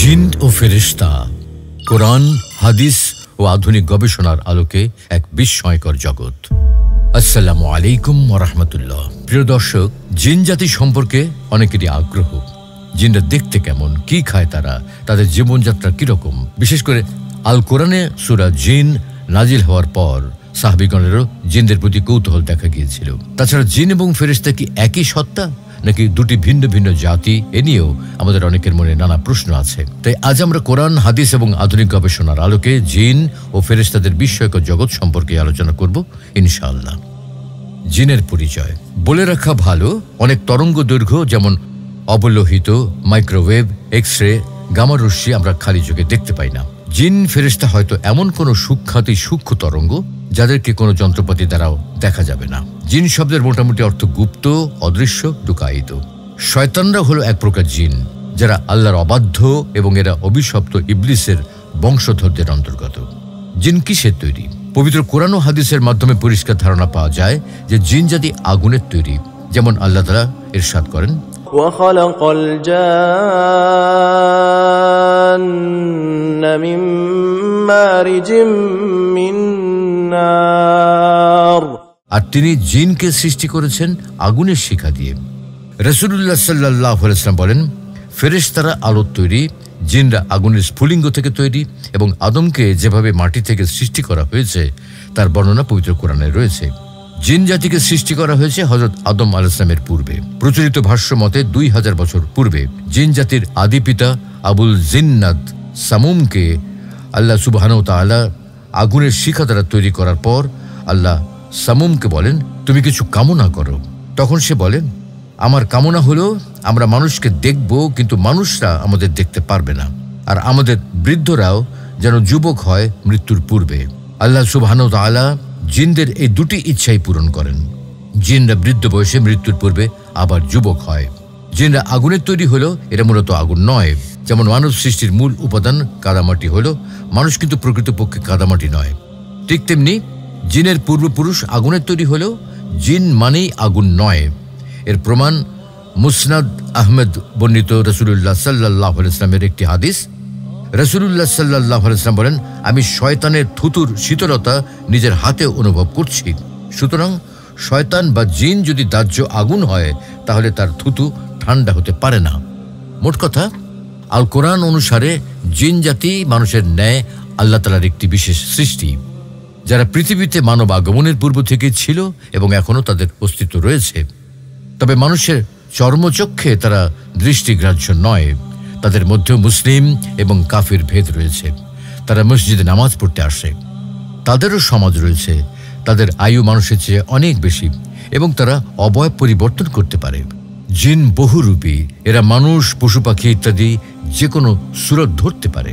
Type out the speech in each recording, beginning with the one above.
জিন ও ফেরেশতা, কোরআন, হাদিস ও আধুনিক গবেষণার আলোকে এক বিস্ময়কর জগৎ। আসসালামু আলাইকুম ওয়া রাহমাতুল্লাহ। প্রিয় দর্শক, জিন জাতি সম্পর্কে অনেকেরই আগ্রহ। জিনরা দেখতে কেমন, কি খায় তারা, তাদের জীবনযাত্রা কিরকম। বিশেষ করে আল কোরআনে সূরা জিন নাজিল হওয়ার পর সাহাবীগণেরও জিনদের প্রতি কৌতূহল দেখা গিয়েছিল। তাছাড়া জিন এবং ফেরেশতা কি একই সত্তা নাকি দুটি ভিন্ন ভিন্ন জাতি, এ নিয়েও আমাদের অনেকের মনে নানা প্রশ্ন আছে। তাই আজ আমরা কোরআন, হাদিস এবং আধুনিক গবেষণার আলোকে জিন ও ফেরেশতাদের বিস্ময়কর জগৎ সম্পর্কে আলোচনা করব ইনশাআল্লাহ। জিনের পরিচয় বলে রাখা ভালো, অনেক তরঙ্গ দৈর্ঘ্য যেমন অবলোহিত, মাইক্রোওয়েভ, এক্স-রে, গামা রশ্মি আমরা খালি চোখে দেখতে পাই না। জিন ফেরেশতা হয়তো এমন কোনো সূক্ষ্মাতি সূক্ষ্ম তরঙ্গ যাদেরকে কোনো যন্ত্রপাতি দ্বারাও দেখা যাবে না। জিন শব্দের মোটামুটি অর্থ গুপ্ত, অদৃশ্য, লুকায়িত। শয়তানরা হলো এক প্রকার জিন যারা আল্লাহর অবাধ্য এবং এরা অভিশপ্ত ইবলিসের বংশধরদের অন্তর্গত। জিন কিসের তৈরি? পবিত্র কোরআন ও হাদিসের মাধ্যমে পরিষ্কার ধারণা পাওয়া যায় যে জিন জাতি আগুনের তৈরি। যেমন আল্লাহ তাআলা ইরশাদ করেন, وَخَلَقَ الْجَانَّ مِن مَّارِجٍ مِّن نَّارٍ। আর তিনি জিনকে সৃষ্টি করেছেন আগুনের শিখা দিয়ে। রাসূলুল্লাহ সাল্লাল্লাহু আলাইহি ওয়াসাল্লাম বলেন, ফেরেশতারা আলোর তৈরি, জিনরা আগুনের স্ফুলিঙ্গ থেকে তৈরি এবং আদমকে যেভাবে মাটি থেকে সৃষ্টি করা হয়েছে তার বর্ণনা পবিত্র কোরআনে রয়েছে। জিন জাতিকে সৃষ্টি করা হয়েছে হযরত আদম আলাইহিস সালামের পূর্বে। প্রচলিত ভাষ্য মতে 2000 বছর পূর্বে জিন জাতির আদি পিতা আবুল জিন্নাত সামুমকে আল্লাহ সুবহানাহু ওয়া তাআলা আগুনের শিখা দ্বারা তৈরি করার পর আল্লাহ সামুমকে বলেন, তুমি কিছু কামনা করো। তখন সে বলে, আমার কামনা হলো আমরা মানুষকে দেখব, কিন্তু মানুষরা আমাদের দেখতে পারবে না, আর আমাদের বৃদ্ধরাও যেন যুবক হয় মৃত্যুর পূর্বে। আল্লাহ সুবহানাহু ওয়া তাআলা জিনদের এই দুটি ইচ্ছাই পূরণ করেন। জিনরা বৃদ্ধ বয়সে মৃত্যুর পূর্বে আবার যুবক হয়। জিনরা আগুনের তৈরি হলো, এরা মূলত আগুন নয়। যেমন মানব সৃষ্টির মূল উপাদান কাদামাটি হলো, মানুষ কিন্তু প্রকৃতপক্ষে কাদামাটি নয়। ঠিক তেমনি জিনের পূর্বপুরুষ আগুনের তৈরি হলেও জিন মানেই আগুন নয়। এর প্রমাণ মুসনাদ আহমেদ বর্ণিত রাসূলুল্লাহ সাল্লাল্লাহু আলাইহি ওয়াসাল্লামের একটি হাদিস। রাসূলুল্লাহ সাল্লাল্লাহু আলাইহি ওয়াসাল্লাম বলেন, আমি শয়তানের থুতুর শীতলতা নিজের হাতে অনুভব করছি। সুতরাং শয়তান বা জিন যদি দাহ্য আগুন হয় তাহলে তার থুতু ঠান্ডা হতে পারে না। মোট কথা, আল কোরআন অনুসারে জিন জাতি মানুষের ন্যায় আল্লাহ তাআলার একটি বিশেষ সৃষ্টি, যারা পৃথিবীতে মানব আগমনের পূর্ব থেকে ছিল এবং এখনও তাদের অস্তিত্ব রয়েছে। তবে মানুষের চর্মচক্ষে তারা দৃষ্টিগ্রাহ্য নয়। তাদের মধ্যেও মুসলিম এবং কাফির ভেদ রয়েছে। তারা মসজিদে নামাজ পড়তে আসে, তাদেরও সমাজ রয়েছে, তাদের আয়ু মানুষের চেয়ে অনেক বেশি এবং তারা অবয়ব পরিবর্তন করতে পারে। জিন বহুরূপী, এরা মানুষ, পশু পাখি ইত্যাদি যে কোনো সুরত ধরতে পারে।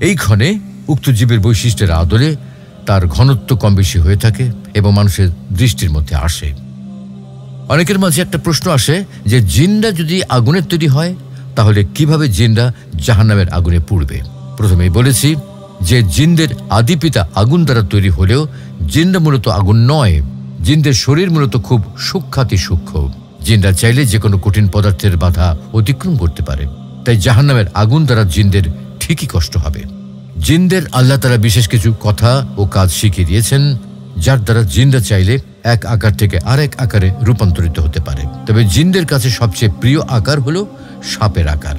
এই ক্ষণে উক্ত জীবের বৈশিষ্ট্যের আদলে তার ঘনত্ব কম বেশি হয়ে থাকে এবং মানুষের দৃষ্টির মধ্যে আসে। অনেকের মাঝে একটা প্রশ্ন আসে যে জিনরা যদি আগুনের তৈরি হয় তাহলে কিভাবে জিনরা জাহান্নামের আগুনে পুড়বে। প্রথমেই বলেছি যে জিনদের আদি পিতা আগুন দ্বারা তৈরি হলেও জিনরা মূলত আগুন নয়। জিনদের শরীর মূলত খুব সূক্ষ্মাতি সূক্ষ্ম। জিনরা চাইলে যে কোনো কঠিন পদার্থের বাধা অতিক্রম করতে পারে। তাই জাহান্নামের আগুন দ্বারা জিনদের ঠিকই কষ্ট হবে। জিনদের আল্লাহ তাআলা বিশেষ কিছু কথা ও কাজ শিখিয়ে দিয়েছেন, যার দ্বারা জিনরা চাইলে এক আকার থেকে আরেক আকারে রূপান্তরিত হতে পারে। তবে জিনদের কাছে সবচেয়ে প্রিয় আকার হলো সাপের আকার।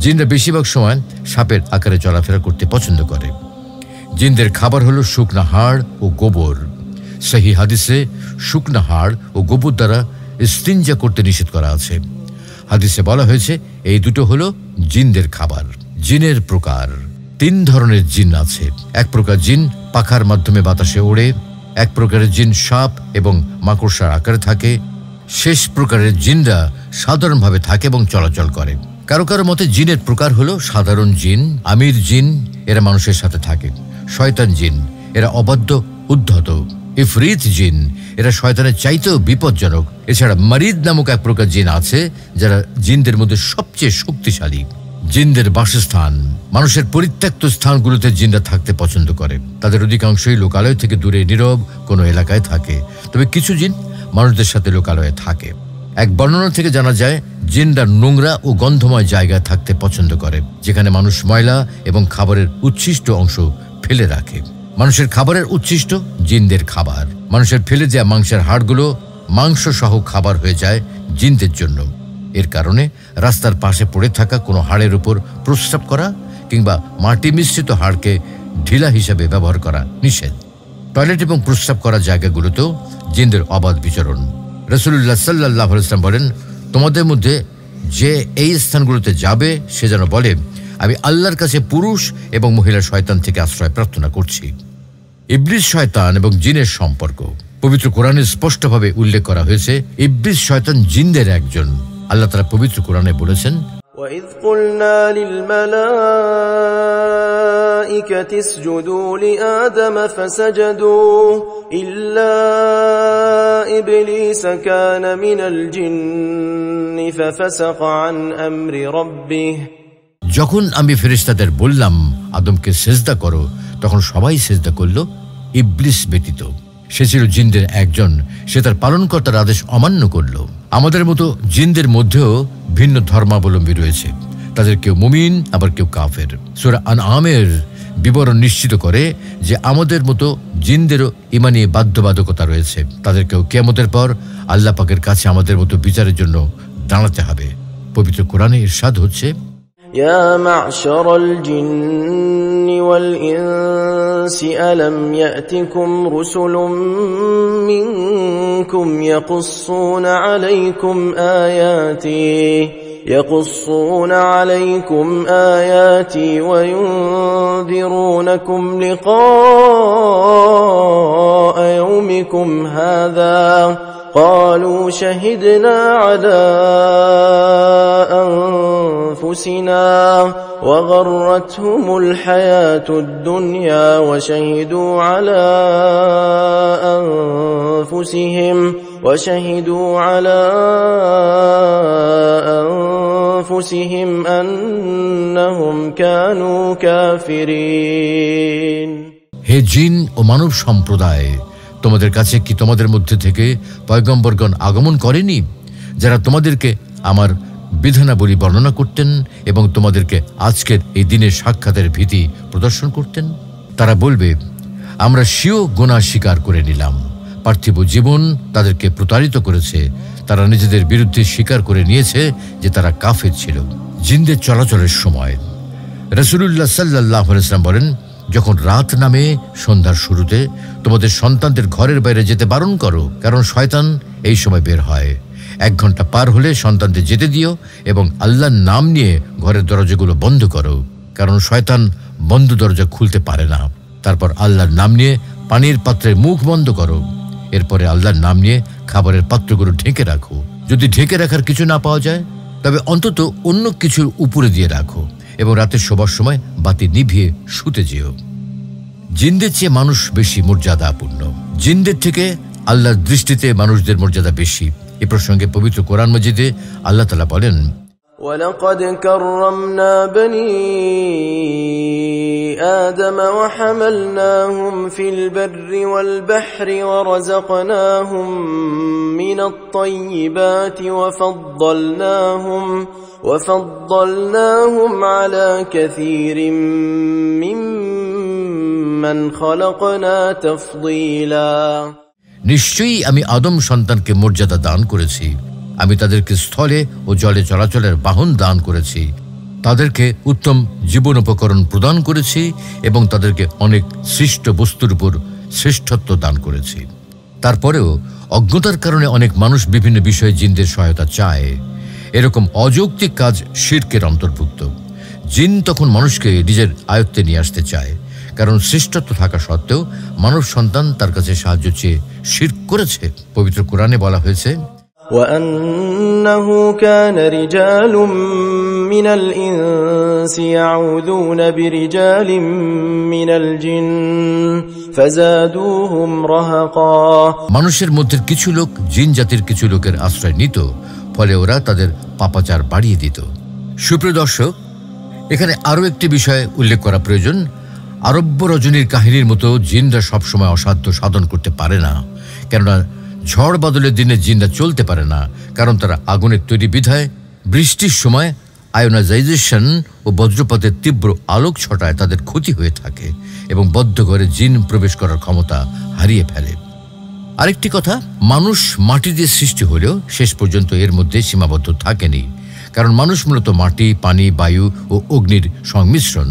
জিনরা বেশিরভাগ সময় সাপের আকারে চলাফেরা করতে পছন্দ করে। জিনদের খাবার হলো শুকনা হাড় ও গোবর। সহিহ হাদিসে শুকনা হাড় ও গোবর দ্বারা ইস্তিনজা করতে নিষেধ করা আছে। হাদিসে বলা হয়েছে এই দুটো হলো জিনদের খাবার। জিনের প্রকার 3 ধরনের জিন আছে। এক প্রকার জিন পাখার মাধ্যমে বাতাসে ওড়ে, এক প্রকারের জিন সাপ এবং মাকড়সার আকারে থাকে, শেষ প্রকারের জিনরা সাধারণভাবে থাকে এবং চলাচল করে। কারো কারো মতে জিনের প্রকার হলো সাধারণ জিন, আমির জিন, এরা মানুষের সাথে থাকে। শয়তান জিন, এরা অবাধ্য, উদ্ধত। ইফরিত জিন, এরা শয়তানের চাইতেও বিপজ্জনক। এছাড়া মারিদ নামক এক প্রকার জিন আছে যারা জিনদের মধ্যে সবচেয়ে শক্তিশালী। জিনদের বাসস্থান, মানুষের পরিত্যক্ত স্থানগুলোতে জিনরা থাকতে পছন্দ করে। তাদের অধিকাংশই লোকালয় থেকে দূরে নীরব কোনো এলাকায় থাকে। তবে কিছু জিন মানুষদের সাথে লোকালয়ে থাকে। এক বর্ণনা থেকে জানা যায় জিনরা নোংরা ও গন্ধময় জায়গায় থাকতে পছন্দ করে, যেখানে মানুষ ময়লা এবং খাবারের উচ্ছিষ্ট অংশ ফেলে রাখে। মানুষের খাবারের উচ্ছিষ্ট জিনদের খাবার। মানুষের ফেলে দেওয়া মাংসের হাড়গুলো মাংস সহ খাবার হয়ে যায় জিনদের জন্য। এর কারণে রাস্তার পাশে পড়ে থাকা কোনো হাড়ের উপর প্রস্রাব করা কিংবা মাটি মিশ্রিত হাড়কে ঢিলা হিসাবে ব্যবহার করা নিষেধ। টয়লেট এবং প্রস্রাব করা জায়গাগুলোতেও জিনদের অবাধ বিচরণ। রাসূলুল্লাহ সাল্লাল্লাহু আলাইহি ওয়াসাল্লাম বলেন, তোমাদের মধ্যে যে এই স্থানগুলোতে যাবে সে যেন বলে, আমি আল্লাহর কাছে পুরুষ এবং মহিলা শয়তান থেকে আশ্রয় প্রার্থনা করছি। ইবলিস শয়তান এবং জিনের সম্পর্ক পবিত্র কোরআনে স্পষ্টভাবে উল্লেখ করা হয়েছে। ইবলিস শয়তান জিনদের একজন। আল্লাহ তাআলা পবিত্র কোরআনে বলেছেন, وَإِذْ قُلْنَا لِلْمَلَائِكَةِ اسْجُدُوا لِآدَمَ فَسَجَدُوا إِلَّا إِبْلِيسَ كَانَ مِنَ الْجِنِّ فَفَسَقَ عَنْ أَمْرِ رَبِّهِ। যখন আমি ফেরেশতাদের বললাম আদমকে সিজদা করো, তখন সবাই সিজদা করল ইবলিস ব্যতীত। সে ছিল জিনদের একজন, সে তার পালনকর্তার আদেশ অমান্য করল। আমাদের মতো জিনদের মধ্যেও ভিন্ন ধর্মাবলম্বী রয়েছে। তাদের কেউ মুমিন, আবার কেউ কাফের। সূরা আনআমের বিবরণ নিশ্চিত করে যে আমাদের মতো জিনদেরও ঈমানী বাধ্যবাধকতা রয়েছে। তাদের কেউ কিয়ামতের পর আল্লাহ পাকের কাছে আমাদের মতো বিচারের জন্য দাঁড়াতে হবে। পবিত্র কোরআনে ইরশাদ হচ্ছে, يا معشر الجن والإنس ألم يأتكم رسل منكم يقصون عليكم آياتي وينذرونكم لقاء يومكم هذا قالوا شهدنا على أنفسنا وغرتهم الحياة الدنيا وشهدوا على أنفسهم أنهم كانوا كافرين। হে জিন ও মানব সম্প্রদায়, তোমাদের কাছে কি তোমাদের মধ্যে থেকে পয়গম্বরগণ আগমন করেনি, যারা তোমাদেরকে আমার বিধানাবলী বর্ণনা করতেন এবং তোমাদেরকে আজকের এই দিনের সাক্ষাতের ভীতি প্রদর্শন করতেন? তারা বলবে, আমরা স্বীয় গুনাহ স্বীকার করে নিলাম। পার্থিব জীবন তাদেরকে প্রতারিত করেছে। তারা নিজেদের বিরুদ্ধে স্বীকার করে নিয়েছে যে তারা কাফের ছিল। জিনদের চলাচলের সময় রাসূলুল্লাহ সাল্লাল্লাহু আলাইহি ওয়াসাল্লাম বলেন, যখন রাত নামে সন্ধ্যার শুরুতে তোমাদের সন্তানদের ঘরের বাইরে যেতে বারণ করো, কারণ শয়তান এই সময় বের হয়। 1 ঘন্টা পার হলে সন্তানদের যেতে দিও এবং আল্লাহর নাম নিয়ে ঘরের দরজাগুলো বন্ধ করো, কারণ শয়তান বন্ধ দরজা খুলতে পারে না। তারপর আল্লাহর নাম নিয়ে পানির পাত্রের মুখ বন্ধ করো। এরপরে আল্লাহর নাম নিয়ে খাবারের পাত্রগুলো ঢেকে রাখো। যদি ঢেকে রাখার কিছু না পাওয়া যায়, তবে অন্তত অন্য কিছুর উপরে দিয়ে রাখো এবং রাতে শোবার সময় বাতি নিভিয়ে শুতে যেও। জিনদের চেয়ে মানুষ বেশি মর্যাদাপূর্ণ। জিনদের থেকে আল্লাহর দৃষ্টিতে মানুষদের মর্যাদা বেশি। এ প্রসঙ্গে পবিত্র কোরআন মাজিদে আল্লাহ তাআলা বলেন, وَلَقَدْ كَرَّمْنَا بَنِي آدَمَ وَحَمَلْنَاهُمْ فِي الْبَرِّ وَالْبَحْرِ وَرَزَقْناهُمْ مِنَ الطَّيِّبَاتِ وَفَضَّلْناهُمْ عَلَى كَثِيرٍ مِّمَّنْ خَلَقْنَا تَفْضِيلًا। নিশ্চয়ই আমি আদম সন্তানকে মর্যাদা দান করেছি। আমি তাদেরকে স্থলে ও জলে চলাচলের বাহন দান করেছি। তাদেরকে উত্তম জীবনোপকরণ প্রদান করেছি এবং তাদেরকে অনেক সৃষ্ট বস্তুর উপর শ্রেষ্ঠত্ব দান করেছি। তারপরেও অজ্ঞতার কারণে অনেক মানুষ বিভিন্ন বিষয়ে জিনদের সহায়তা চায়। এরকম অযৌক্তিক কাজ শিরকের অন্তর্ভুক্ত। জিন তখন মানুষকে নিজের আয়ত্তে নিয়ে আসতে চায়, কারণ শ্রেষ্ঠত্ব থাকা সত্ত্বেও মানব সন্তান তার কাছে সাহায্য চেয়ে শিরক করেছে। পবিত্র কোরআনে বলা হয়েছে, وَأَنَّهُ كَانَ رِجَالٌ مِّنَ الْإِنسِ يَعُوذُونَ بِرِجَالٍ مِّنَ الْجِنِّ فَزَادُوهُمْ رَهَقًا। মানুষের মধ্যে কিছু লোক জিন জাতির কিছু লোকের আশ্রয় নিত, ফলে ওরা তাদের পাপাচার বাড়িয়ে দিত। সুপ্রিয় দর্শক, এখানে আরও একটি বিষয় উল্লেখ করা প্রয়োজন। আরব্য রজনীর কাহিনীর মতো জিনরা সবসময় অসাধ্য সাধন করতে পারে না, কেননা ঝড় বাদলের দিনে জিনরা চলতে পারে না, কারণ তারা আগুনের তৈরি বিধায় বৃষ্টির সময় আয়োনাইজেশন ও বজ্রপাতের তীব্র আলোক ছটায় তাদের ক্ষতি হয়ে থাকে এবং বদ্ধ ঘরে জিন প্রবেশ করার ক্ষমতা হারিয়ে ফেলে। আরেকটি কথা, মানুষ মাটি দিয়ে সৃষ্টি হলেও শেষ পর্যন্ত এর মধ্যে সীমাবদ্ধ থাকেনি, কারণ মানুষ মূলত মাটি, পানি, বায়ু ও অগ্নির সংমিশ্রণ।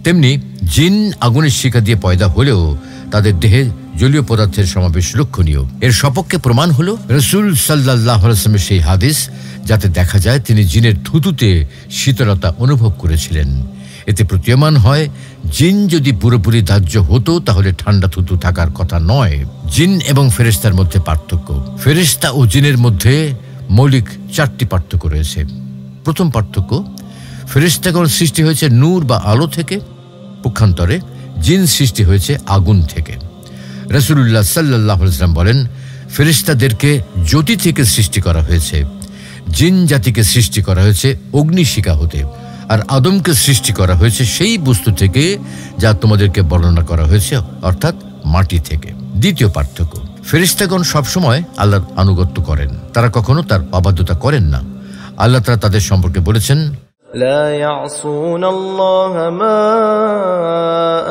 তেমনি জিন আগুনের শিখা দিয়ে পয়দা হলেও তাদের দেহে জলীয় পদার্থের সমাবেশ লক্ষণীয়। এর সপক্ষে প্রমাণ হলো রাসূল সাল্লাল্লাহু আলাইহি ওয়াসাল্লামের সেই হাদিস, যাতে দেখা যায় তিনি জিনের থুতুতে শীতলতা অনুভব করেছিলেন। এতে প্রতীয়মান হয়, জিন যদি পুরোপুরি দাহ্য হতো তাহলে ঠান্ডা থুতু থাকার কথা নয়। জিন এবং ফেরেশতার মধ্যে পার্থক্য। ফেরেশতা ও জিনের মধ্যে মৌলিক 4টি পার্থক্য রয়েছে। প্রথম পার্থক্য, ফেরেশতাগণ সৃষ্টি হয়েছে নূর বা আলো থেকে, পক্ষান্তরে জিন সৃষ্টি হয়েছে আগুন থেকে। রাসূলুল্লাহ সাল্লাল্লাহু আলাইহি ওয়াসাল্লাম বলেন, ফেরেশতাদেরকে জ্যোতি থেকে সৃষ্টি করা হয়েছে, জিন জাতিকে সৃষ্টি করা হয়েছে অগ্নিশিখা হতে, আর আদমকে সৃষ্টি করা হয়েছে সেই বস্তু থেকে যা তোমাদেরকে বর্ণনা করা হয়েছে, অর্থাৎ মাটি থেকে। দ্বিতীয় পার্থক্য, ফেরেশতাগণ সবসময় আল্লাহর আনুগত্য করেন, তারা কখনো তার অবাধ্যতা করেন না। আল্লাহ তাআলা তাদের সম্পর্কে বলেছেন, لا يعصون الله ما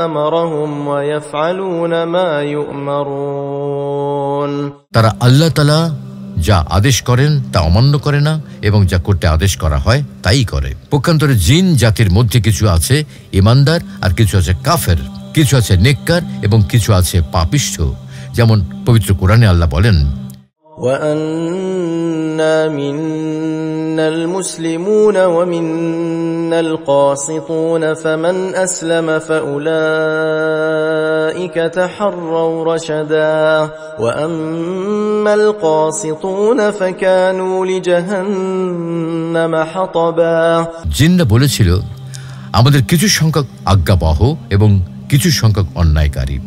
أمرهم ويفعلون ما يؤمرون। তারা আল্লাহ তাআলা যা আদেশ করেন তা অমান্য করে না এবং যা করতে আদেশ করা হয় তাই করে। পক্ষান্তরে জিন জাতির মধ্যে কিছু আছে ঈমানদার আর কিছু আছে কাফের, কিছু আছে নেককার এবং কিছু আছে পাপিষ্ঠ। যেমন পবিত্র কোরআনে আল্লাহ বলেন, وَأَنَّا مِنَّا الْمُسْلِمُونَ وَمِنَّا الْقَاسِطُونَ فَمَنْ أَسْلَمَ فَأُولَئِكَ تَحَرَّوْا رَشَدًا وَأَمَّا الْقَاسِطُونَ فَكَانُوا لِجَهَنَّمَ حَطَبًا। জিন্না বলেছিল, আমাদের কিছু সংখ্যক আজ্ঞাবহ এবং কিছু সংখ্যক অন্যায়কারী।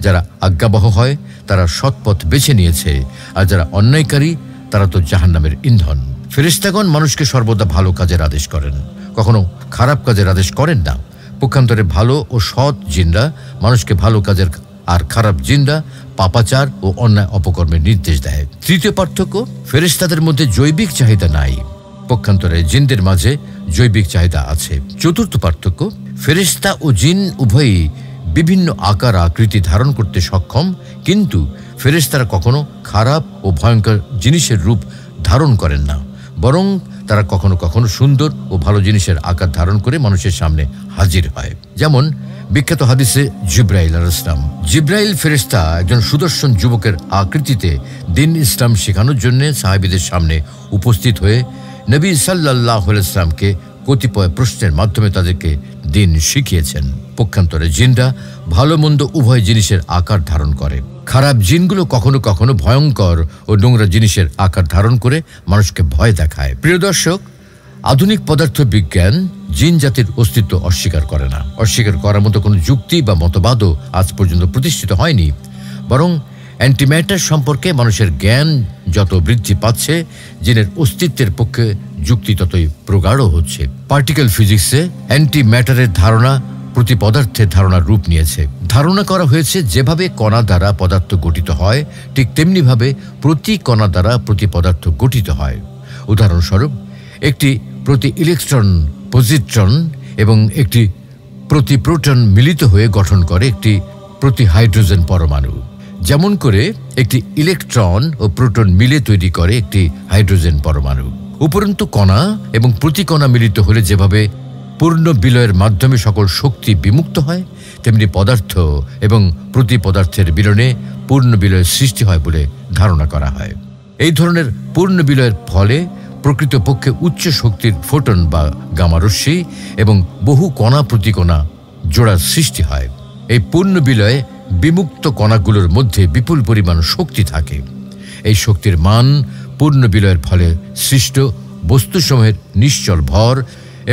যারা আজ্ঞাবহ হয় তারা সৎপথ বেছে নিয়েছে, আর যারা অন্যায়কারী তারা তো জাহান্নামের ইন্ধন। ফেরেশতাগণ মানুষকে সর্বদা ভালো কাজের আদেশ করেন, কখনো খারাপ কাজের আদেশ করেন না। পক্ষান্তরে ভালো ও সৎ জিনরা মানুষকে ভালো কাজের, আর খারাপ জিনরা পাপাচার ও অন্যায় অপকর্মের নির্দেশ দেয়। তৃতীয় পার্থক্য, ফেরেশতাদের মধ্যে জৈবিক চাহিদা নাই, পক্ষান্তরে জিনদের মাঝে জৈবিক চাহিদা আছে। চতুর্থ পার্থক্য, ফেরেশতা ও জিন উভয়ই বিভিন্ন আকার আকৃতি ধারণ করতে সক্ষম, কিন্তু ফেরেশতারা কখনো খারাপ ও ভয়ঙ্কর জিনিসের রূপ ধারণ করেন না, বরং তারা কখনো কখনো সুন্দর ও ভালো জিনিসের আকার ধারণ করে মানুষের সামনে হাজির হয়। যেমন বিখ্যাত হাদিসে জিব্রাইল আলাইহিস সালাম, জিব্রাইল ফেরেশতা একজন সুদর্শন যুবকের আকৃতিতে দিন ইসলাম শেখানোর জন্য সাহাবীদের সামনে উপস্থিত হয়ে নবী সাল্লাল্লাহু আলাইহি ওয়াসাল্লামকে কতিপয় প্রশ্নের মাধ্যমে তাদেরকে দিন শিখিয়েছেন। পক্ষান্তরে জিনরা ভালো মন্দ উভয় জিনিসের আকার ধারণ করে। খারাপ জিনগুলো কখনো কখনো ভয়ঙ্কর ও নোংরা জিনিসের আকার ধারণ করে মানুষকে ভয় দেখায়। প্রিয় দর্শক, আধুনিক পদার্থ বিজ্ঞান জিন জাতির অস্তিত্ব অস্বীকার করে না। অস্বীকার করার মতো কোনো যুক্তি বা মতবাদও আজ পর্যন্ত প্রতিষ্ঠিত হয়নি, বরং অ্যান্টিম্যাটার সম্পর্কে মানুষের জ্ঞান যত বৃদ্ধি পাচ্ছে, জিনের অস্তিত্বের পক্ষে যুক্তি ততই প্রগাঢ় হচ্ছে। পার্টিকেল ফিজিক্সে অ্যান্টি ম্যাটারের ধারণা প্রতি পদার্থের ধারণার রূপ নিয়েছে। ধারণা করা হয়েছে যেভাবে কণা দ্বারা পদার্থ গঠিত হয়, ঠিক তেমনিভাবে প্রতি কণা দ্বারা প্রতি পদার্থ গঠিত হয়। উদাহরণস্বরূপ, একটি প্রতি ইলেকট্রন, পজিট্রন এবং একটি প্রতি প্রোটন মিলিত হয়ে গঠন করে একটি প্রতি হাইড্রোজেন পরমাণু। যেমন করে একটি ইলেকট্রন ও প্রোটন মিলে তৈরি করে একটি হাইড্রোজেন পরমাণু। উপরন্তু কণা এবং প্রতিকণা মিলিত হলে যেভাবে পূর্ণ বিলয়ের মাধ্যমে সকল শক্তি বিমুক্ত হয়, তেমনি পদার্থ এবং প্রতি পদার্থের বিলনে পূর্ণ বিলয়ের সৃষ্টি হয় বলে ধারণা করা হয়। এই ধরনের পূর্ণ বিলয়ের ফলে প্রকৃতপক্ষে উচ্চ শক্তির ফোটন বা গামা রশ্মি এবং বহু কণা প্রতিকণা জোড়ার সৃষ্টি হয়। এই পূর্ণ বিলয়ে বিমুক্ত কণাগুলোর মধ্যে বিপুল পরিমাণ শক্তি থাকে। এই শক্তির মান পূর্ণ বিলয়ের ফলে সৃষ্ট বস্তুসমূহের নিশ্চল ভর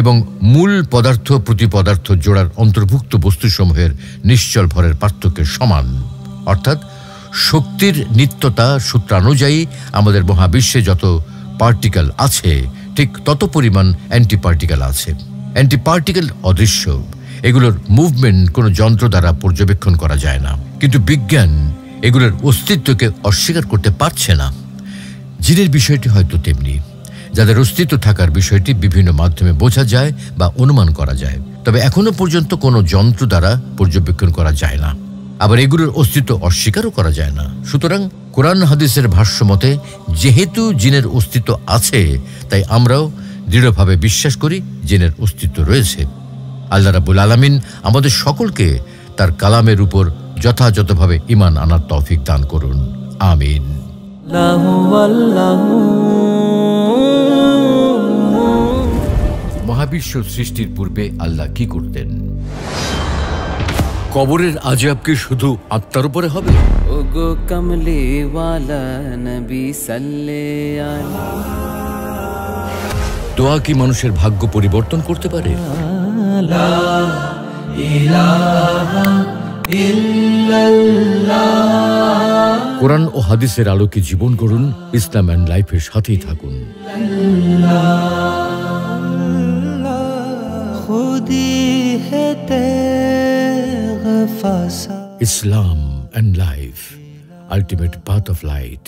এবং মূল পদার্থ প্রতি পদার্থ জোড়ার অন্তর্ভুক্ত বস্তুসমূহের নিশ্চল ভরের পার্থক্যের সমান। অর্থাৎ শক্তির নিত্যতা সূত্রানুযায়ী আমাদের মহাবিশ্বে যত পার্টিকেল আছে, ঠিক তত পরিমাণ অ্যান্টিপার্টিকেল আছে। অ্যান্টিপার্টিকেল অদৃশ্য, এগুলোর মুভমেন্ট কোনো যন্ত্র দ্বারা পর্যবেক্ষণ করা যায় না, কিন্তু বিজ্ঞান এগুলোর অস্তিত্বকে অস্বীকার করতে পারছে না। জিনের বিষয়টি হয়তো তেমনি। যাদের অস্তিত্ব থাকার বিষয়টি বিভিন্ন মাধ্যমে বোঝা যায় বা অনুমান করা যায়, তবে এখনো পর্যন্ত কোনো যন্ত্র দ্বারা পর্যবেক্ষণ করা যায় না। আবার এগুলোর অস্তিত্ব অস্বীকারও করা যায় না। সুতরাং কোরআন হাদিসের ভাষ্য মতে যেহেতু জিনের অস্তিত্ব আছে, তাই আমরাও দৃঢ়ভাবে বিশ্বাস করি জিনের অস্তিত্ব রয়েছে। আল্লাহ রাব্বুল আলামিন আমাদের সকলকে তার কালামের উপর যথাযথভাবে ঈমান আনার তৌফিক দান করুন। আমিন। মহাবিশ্ব সৃষ্টির পূর্বে আল্লাহ কি করতেন? কবরের আযাব কি শুধু আত্মার উপরে হবে? ওগো কমলি ওয়ালা নবী সাল্লাল্লাহু আলাইহি। দোয়া কি মানুষের ভাগ্য পরিবর্তন করতে পারে? লা ইলাহা ইল্লাল্লাহ। কোরআন ও হাদিসের আলোকে জীবন গড়ুন। ইসলাম এন্ড লাইফের সাথেই থাকুন। Islam and life, ultimate path of light.